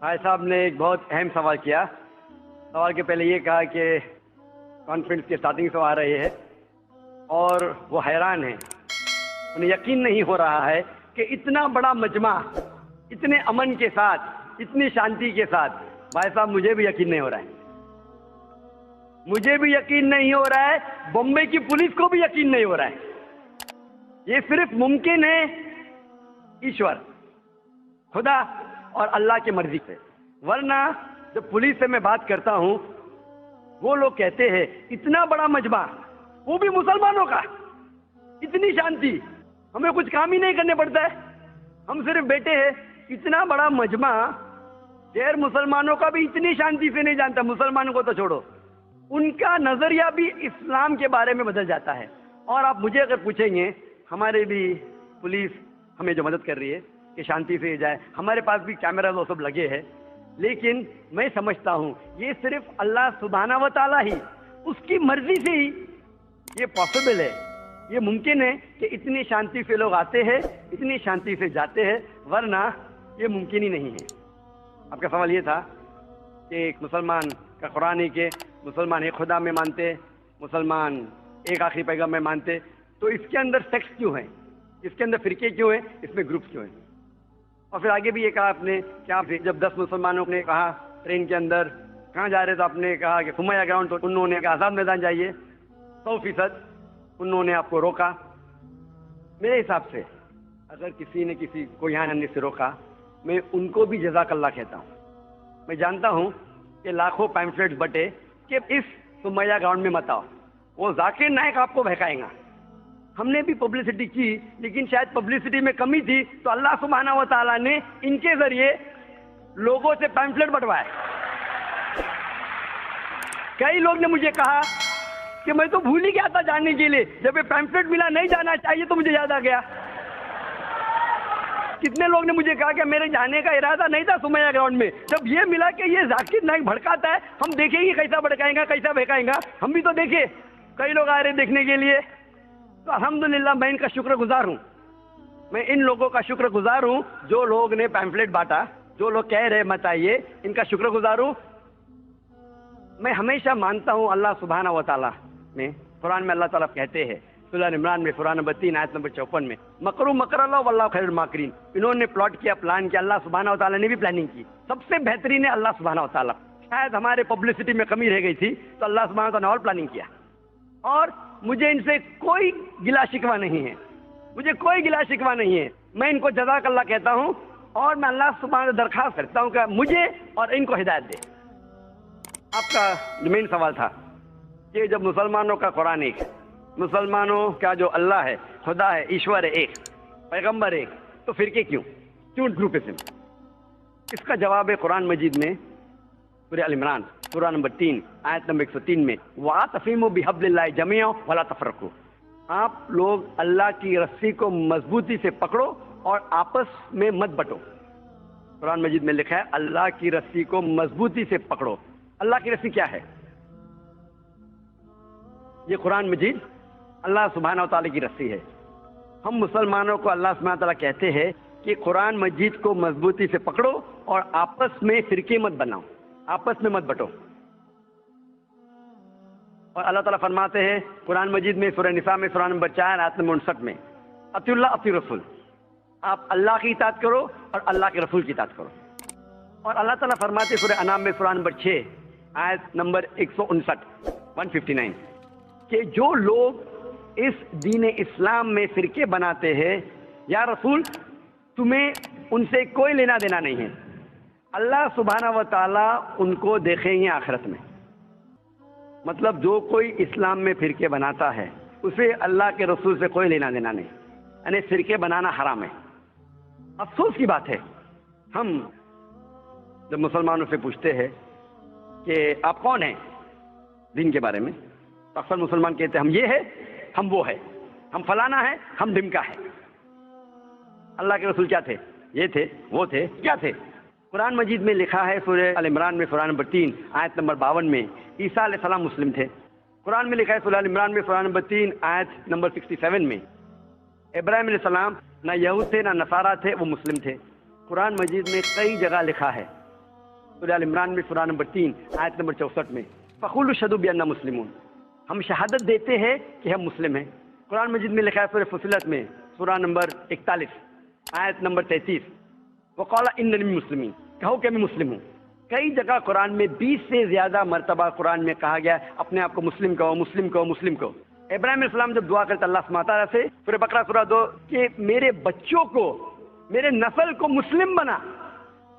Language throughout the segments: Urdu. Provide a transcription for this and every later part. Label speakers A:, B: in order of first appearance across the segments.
A: بھائی صاحب نے ایک بہت اہم سوال کیا. سوال کے پہلے یہ کہا کہ کانفرنس کے اسٹارٹنگ سے آ رہے ہیں اور وہ حیران ہیں, انہیں یقین نہیں ہو رہا ہے کہ اتنا بڑا مجمع اتنے امن کے ساتھ, اتنی شانتی کے ساتھ. بھائی صاحب مجھے بھی یقین نہیں ہو رہا ہے, مجھے بھی یقین نہیں ہو رہا ہے, بمبئی کی پولیس کو بھی یقین نہیں ہو رہا ہے. یہ صرف ممکن ہے ایشور, خدا اور اللہ کی مرضی سے. ورنہ جب پولیس سے میں بات کرتا ہوں وہ لوگ کہتے ہیں اتنا بڑا مجمع, وہ بھی مسلمانوں کا, اتنی شانتی, ہمیں کچھ کام ہی نہیں کرنے پڑتا ہے, ہم صرف بیٹھے ہیں. اتنا بڑا مجمع غیر مسلمانوں کا بھی اتنی شانتی سے نہیں جانتا, مسلمانوں کو تو چھوڑو, ان کا نظریہ بھی اسلام کے بارے میں بدل جاتا ہے. اور آپ مجھے اگر پوچھیں گے, ہمارے بھی پولیس ہمیں جو مدد کر رہی ہے کہ شانتی سے جائے, ہمارے پاس بھی کیمرہ وہ سب لگے ہیں, لیکن میں سمجھتا ہوں یہ صرف اللہ سبحانہ و تعالیٰ ہی, اس کی مرضی سے ہی یہ پاسبل ہے, یہ ممکن ہے کہ اتنی شانتی سے لوگ آتے ہیں, اتنی شانتی سے جاتے ہیں, ورنہ یہ ممکن ہی نہیں ہے. آپ کا سوال یہ تھا کہ ایک مسلمان کا قرآن ہے کہ مسلمان ایک خدا میں مانتے, مسلمان ایک آخری پیغام میں مانتے, تو اس کے اندر سیکس کیوں ہیں, اس کے اندر فرقے کیوں ہیں, اس میں گروپس کیوں ہیں. اور پھر آگے بھی یہ کہا آپ نے کہ آپ جب 10 مسلمانوں نے کہا ٹرین کے اندر کہاں جا رہے تو آپ نے کہا کہ سمیہ گراؤنڈ, تو انہوں نے کہا آزاد میدان جائیے, 100% انہوں نے آپ کو روکا. میرے حساب سے اگر کسی نے کسی کو یہاں آنے سے روکا, میں ان کو بھی جزاک اللہ کہتا ہوں. میں جانتا ہوں کہ لاکھوں پیمفلیٹس بٹے کہ اس سمیہ گراؤنڈ میں مت آؤ, وہ ذاکر نائک آپ کو بہکائیں گا. ہم نے بھی پبلسٹی کی, لیکن شاید پبلسٹی میں کمی تھی, تو اللہ سبحانہ و تعالیٰ نے ان کے ذریعے لوگوں سے پیمفلیٹ بٹوائے. کئی لوگ نے مجھے کہا کہ میں تو بھول ہی گیا تھا جانے کے لیے, جب یہ پیمفلیٹ ملا نہیں جانا چاہیے تو مجھے یاد آ گیا. کتنے لوگ نے مجھے کہا کہ میرے جانے کا ارادہ نہیں تھا سمیہ گراؤنڈ میں, جب یہ ملا کہ یہ ذاکر نائک بھڑکاتا ہے, ہم دیکھیں گے کیسا بھڑکائیں گا, کیسا بہکائیں گا. ہم بھی تو دیکھے, کئی لوگ آ رہے دیکھنے کے لیے. تو الحمدللہ میں ان کا شکر گزار ہوں, میں ان لوگوں کا شکر گزار ہوں جو لوگ نے پیمفلیٹ بانٹا, جو لوگ کہہ رہے مت آئیے, ان کا شکر گزار ہوں. میں ہمیشہ مانتا ہوں اللہ سبحانہ و تعالیٰ میں, قرآن میں اللہ تعالیٰ کہتے ہیں سورہ عمران میں سورہ نمبر 3 آیت نمبر 54 میں, مکروا مکر اللہ واللہ خیر الماکرین. انہوں نے پلاٹ کیا, پلان کیا, اللہ سبحانہ و تعالیٰ نے بھی پلاننگ کی. سب سے بہترین ہے اللہ سبحانہ و تعالیٰ. شاید ہمارے پبلسٹی میں کمی رہ گئی تھی, تو اللہ سبحانہ و تعالیٰ نے اور پلاننگ کیا. اور مجھے ان سے کوئی گلا شکوہ نہیں ہے, مجھے کوئی گلا شکوہ نہیں ہے. میں ان کو جزاک اللہ کہتا ہوں, اور میں اللہ سبحانہ درخواست کرتا ہوں کہ مجھے اور ان کو ہدایت دے. آپ کا جو مین سوال تھا کہ جب مسلمانوں کا قرآن ایک ہے, مسلمانوں کا جو اللہ ہے, خدا ہے, ایشور ہے ایک, پیغمبر ایک, تو فرقے کیوں گروپزم؟ اس کا جواب ہے قرآن مجید میں سورہ ال عمران سورہ نمبر 3 آیت نمبر 103 میں, وَاعْتَصِمُوا بِحَبْلِ اللَّهِ جَمِيعًا وَلَا تَفَرَّقُوا. آپ لوگ اللہ کی رسی کو مضبوطی سے پکڑو اور آپس میں مت بٹو. قرآن مجید میں لکھا ہے اللہ کی رسی کو مضبوطی سے پکڑو. اللہ کی رسی کیا ہے؟ یہ قرآن مجید اللہ سبحانہ و تعالیٰ کی رسی ہے. ہم مسلمانوں کو اللہ سبحانہ و تعالیٰ کہتے ہیں کہ قرآن مجید کو مضبوطی سے پکڑو اور آپس میں فرقے مت بناؤ, آپس میں مت بٹو. اور اللہ تعالیٰ فرماتے ہیں قرآن مجید میں سورہ نساء میں سورہ نمبر 4 آیت نمبر 59 میں, اطیعوا اللہ اطیعوا الرسول. آپ اللہ کی اطاعت کرو اور اللہ کے رسول کی اطاعت کرو. اور اللہ تعالیٰ فرماتے ہیں سورہ انعام میں سورہ نمبر 6 آیت نمبر 159 کہ جو لوگ اس دین اسلام میں فرقے بناتے ہیں, یا رسول تمہیں ان سے کوئی لینا دینا نہیں ہے, اللہ سبحانہ و تعالیٰ ان کو دیکھیں گے آخرت میں. مطلب جو کوئی اسلام میں فرقے بناتا ہے اسے اللہ کے رسول سے کوئی لینا دینا نہیں, یعنی فرقے بنانا حرام ہے. افسوس کی بات ہے, ہم جب مسلمانوں سے پوچھتے ہیں کہ آپ کون ہیں دین کے بارے میں, تو اکثر مسلمان کہتے ہیں ہم یہ ہے, ہم وہ ہے, ہم فلانا ہے, ہم ڈمکا ہے. اللہ کے رسول کیا تھے؟ یہ تھے, وہ تھے, کیا تھے؟ قرآن مجید میں لکھا ہے سورہ ال عمران میں سورہ نمبر 3 آیت نمبر 52 میں عیسیٰ علیہ السلام مسلم تھے. قرآن میں لکھا ہے سورہ ال عمران میں سورہ نمبر 3 آیت نمبر 67 میں ابراہیم علیہ السلام نہ یہود تھے نہ نصارہ تھے, وہ مسلم تھے. قرآن مجید میں کئی جگہ لکھا ہے سورہ ال عمران میں سورہ نمبر 3 آیت نمبر 64 میں فقولوا اشہدوا بأننا مسلمون، ہم شہادت دیتے ہیں کہ ہم مسلم ہیں۔ قرآن مجید میں لکھا ہے سورہ فصلت میں سورہ نمبر 41 آیت نمبر 33 وقال اننی من المسلمین، کہو کہ میں مسلم ہوں۔ کئی جگہ قرآن میں 20 سے زیادہ مرتبہ قرآن میں کہا گیا اپنے آپ کو مسلم کہو، مسلم کہو، مسلم کہو۔ ابراہیم علیہ السلام جب دعا کرتے اللہ سبحانہ تعالیٰ سے سورہ بقرہ سورہ 2 کہ میرے بچوں کو، میرے نسل کو مسلم بنا۔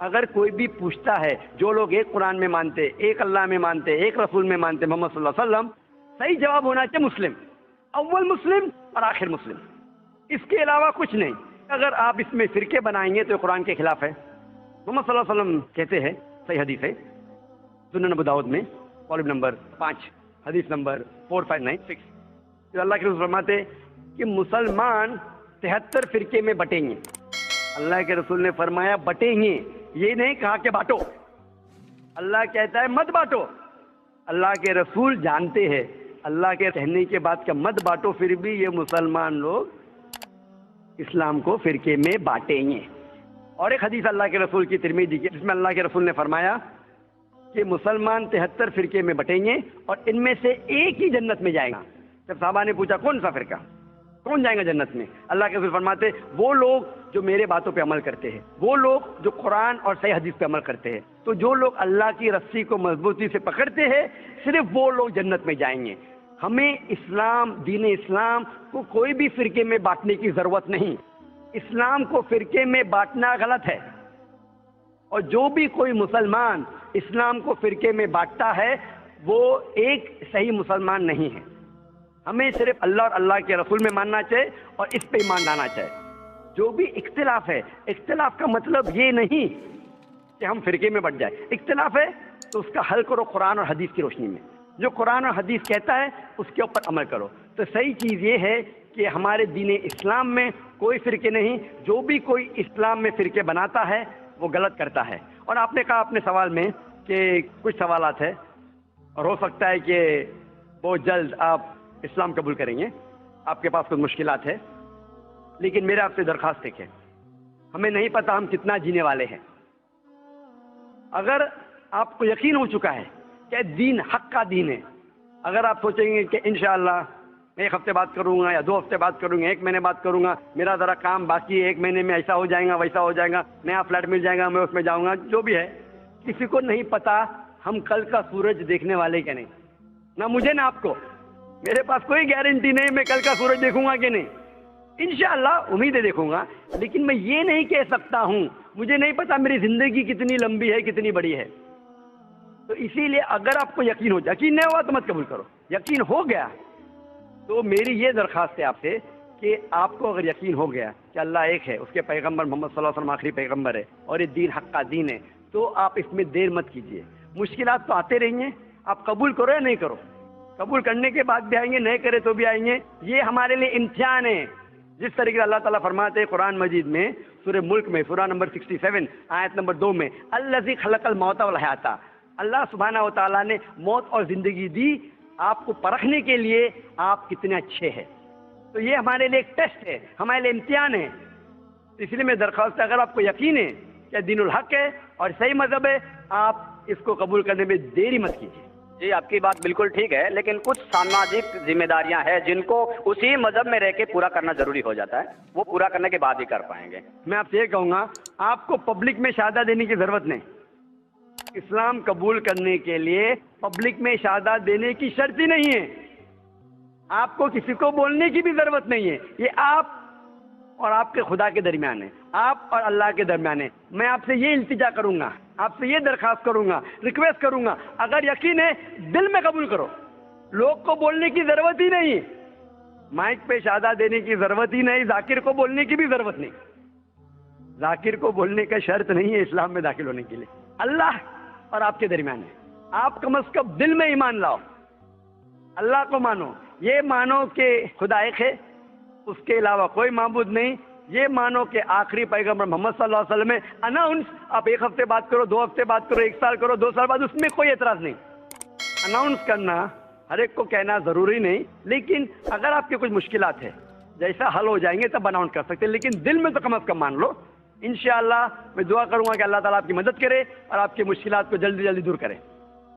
A: اگر کوئی بھی پوچھتا ہے، جو لوگ ایک قرآن میں مانتے، ایک اللہ میں مانتے، ایک رسول میں مانتے محمد صلی اللہ علیہ وسلم، صحیح جواب ہونا چاہیے مسلم، اول مسلم اور آخر مسلم، اس کے علاوہ کچھ نہیں۔ اگر آپ اس میں فرقے بنائیں گے تو یہ قرآن کے خلاف ہے۔ محمد صلی اللہ علیہ وسلم کہتے ہیں، صحیح حدیث ہے سنن ابو داؤد میں والیوم نمبر 5 حدیث نمبر 4596، جو اللہ کے رسول فرماتے کہ مسلمان 73 فرقے میں بٹیں گے۔ اللہ کے رسول نے فرمایا بٹیں گے، یہ نہیں کہا کہ بانٹو۔ اللہ کہتا ہے مت بانٹو۔ اللہ کے رسول جانتے ہیں اللہ کے کہنے کے بعد کہ مت بانٹو، پھر بھی یہ مسلمان لوگ اسلام کو فرقے میں بانٹیں گے۔ اور ایک حدیث اللہ کے رسول کی ترمذی کی جس میں اللہ کے رسول نے فرمایا کہ مسلمان 73 فرقے میں بٹیں گے اور ان میں سے ایک ہی جنت میں جائے گا۔ جب صحابہ نے پوچھا کون سا فرقہ، کون جائیں گا جنت میں، اللہ کے رسول فرماتے وہ لوگ جو میرے باتوں پہ عمل کرتے ہیں، وہ لوگ جو قرآن اور صحیح حدیث پہ عمل کرتے ہیں۔ تو جو لوگ اللہ کی رسی کو مضبوطی سے پکڑتے ہیں صرف وہ لوگ جنت میں جائیں گے۔ ہمیں اسلام، دین اسلام کو کوئی بھی فرقے میں بانٹنے کی ضرورت نہیں۔ اسلام کو فرقے میں بانٹنا غلط ہے، اور جو بھی کوئی مسلمان اسلام کو فرقے میں بانٹتا ہے وہ ایک صحیح مسلمان نہیں ہے۔ ہمیں صرف اللہ اور اللہ کے رسول میں ماننا چاہیے اور اس پہ ایمان لانا چاہیے۔ جو بھی اختلاف ہے، اختلاف کا مطلب یہ نہیں کہ ہم فرقے میں بٹ جائیں۔ اختلاف ہے تو اس کا حل کرو قرآن اور حدیث کی روشنی میں، جو قرآن اور حدیث کہتا ہے اس کے اوپر عمل کرو۔ تو صحیح چیز یہ ہے کہ ہمارے دین اسلام میں کوئی فرقے نہیں، جو بھی کوئی اسلام میں فرقے بناتا ہے وہ غلط کرتا ہے۔ اور آپ نے کہا اپنے سوال میں کہ کچھ سوالات ہیں اور ہو سکتا ہے کہ بہت جلد آپ اسلام قبول کریں گے، آپ کے پاس کچھ مشکلات ہے، لیکن میرے آپ سے درخواست ہے کہ ہمیں نہیں پتا ہم کتنا جینے والے ہیں۔ اگر آپ کو یقین ہو چکا ہے کہ دین حق کا دین ہے، اگر آپ سوچیں گے کہ انشاءاللہ میں 1 ہفتے بعد کروں گا یا 2 ہفتے بعد کروں گا، 1 مہینے بعد کروں گا، میرا ذرا کام باقی ہے، 1 مہینے میں ایسا ہو جائے گا، ویسا ہو جائے گا، نیا فلیٹ مل جائے گا، میں اس میں جاؤں گا، جو بھی ہے، کسی کو نہیں پتا ہم کل کا سورج دیکھنے والے کہ نہیں، نہ مجھے نہ آپ کو۔ میرے پاس کوئی گارنٹی نہیں میں کل کا سورج دیکھوں گا کہ نہیں، انشاءاللہ امید ہے دیکھوں گا، لیکن میں یہ نہیں کہہ سکتا ہوں، مجھے نہیں پتا میری زندگی کتنی لمبی ہے، کتنی بڑی ہے۔ تو اسی لیے اگر آپ کو یقین ہو جائے، یقین نہیں ہوا تو مت قبول کرو، یقین ہو گیا تو میری یہ درخواست ہے آپ سے کہ آپ کو اگر یقین ہو گیا کہ اللہ ایک ہے، اس کے پیغمبر محمد صلی اللہ علیہ وسلم آخری پیغمبر ہے اور یہ دین حق کا دین ہے، تو آپ اس میں دیر مت کیجیے۔ مشکلات تو آتے رہیں گے، آپ قبول کرو یا نہیں کرو، قبول کرنے کے بعد بھی آئیں گے، نہیں کرے تو بھی آئیں گے، یہ ہمارے لیے امتحان ہے۔ جس طریقے سے اللہ تعالیٰ فرماتے ہیں قرآن مجید میں سورہ ملک میں سورہ نمبر 67 آیت نمبر 2 میں الذی خلق الموت والحیات، اللہ سبحانہ و تعالیٰ نے موت اور زندگی دی آپ کو پرکھنے کے لیے آپ کتنے اچھے ہیں۔ تو یہ ہمارے لیے ایک ٹیسٹ ہے، ہمارے لیے امتحان ہے۔ اس لیے میں درخواست ہے اگر آپ کو یقین ہے کہ دین الحق ہے اور صحیح مذہب ہے، آپ اس کو قبول کرنے میں دیری مت کیجیے۔
B: جی آپ کی بات بالکل ٹھیک ہے، لیکن کچھ سماجک ذمہ داریاں ہیں جن کو اسی مذہب میں رہ کے پورا کرنا ضروری ہو جاتا ہے، وہ پورا کرنے کے بعد ہی کر پائیں گے۔
A: میں آپ سے یہ کہوں گا آپ کو پبلک میں شہادت دینے کی ضرورت نہیں۔ اسلام قبول کرنے کے لیے پبلک میں شہادت دینے کی شرط ہی نہیں ہے، آپ کو کسی کو بولنے کی بھی ضرورت نہیں ہے، یہ آپ اور آپ کے خدا کے درمیان ہے، آپ اور اللہ کے درمیان ہے۔ میں آپ سے یہ التجا کروں گا، آپ سے یہ درخواست کروں گا، ریکویسٹ کروں گا، اگر یقین ہے دل میں قبول کرو، لوگ کو بولنے کی ضرورت ہی نہیں ہے، مائک پہ شہادت دینے کی ضرورت ہی نہیں، ذاکر کو بولنے کی بھی ضرورت نہیں، ذاکر کو بولنے کا شرط نہیں ہے اسلام میں داخل ہونے کے لیے، اللہ اور آپ کے درمیان ہے۔ آپ کم از کم دل میں ایمان لاؤ، اللہ کو مانو، یہ مانو کہ خدا ایک ہے، اس کے علاوہ کوئی معبود نہیں، یہ مانو کہ آخری پیغمبر محمد صلی اللہ علیہ وسلم ہے۔ اناؤنس آپ 1 ہفتے بعد کرو، 2 ہفتے بعد کرو، 1 سال کرو، 2 سال بعد، اس میں کوئی اعتراض نہیں۔ اناؤنس کرنا ہر ایک کو کہنا ضروری نہیں، لیکن اگر آپ کے کچھ مشکلات ہے جیسا حل ہو جائیں گے تب اناؤنس کر سکتے ہیں، لیکن دل میں تو کم از کم مان لو انشاءاللہ میں دعا کروں گا کہ اللہ تعالیٰ آپ کی مدد کرے اور آپ کی مشکلات کو جلدی جلدی دور کرے.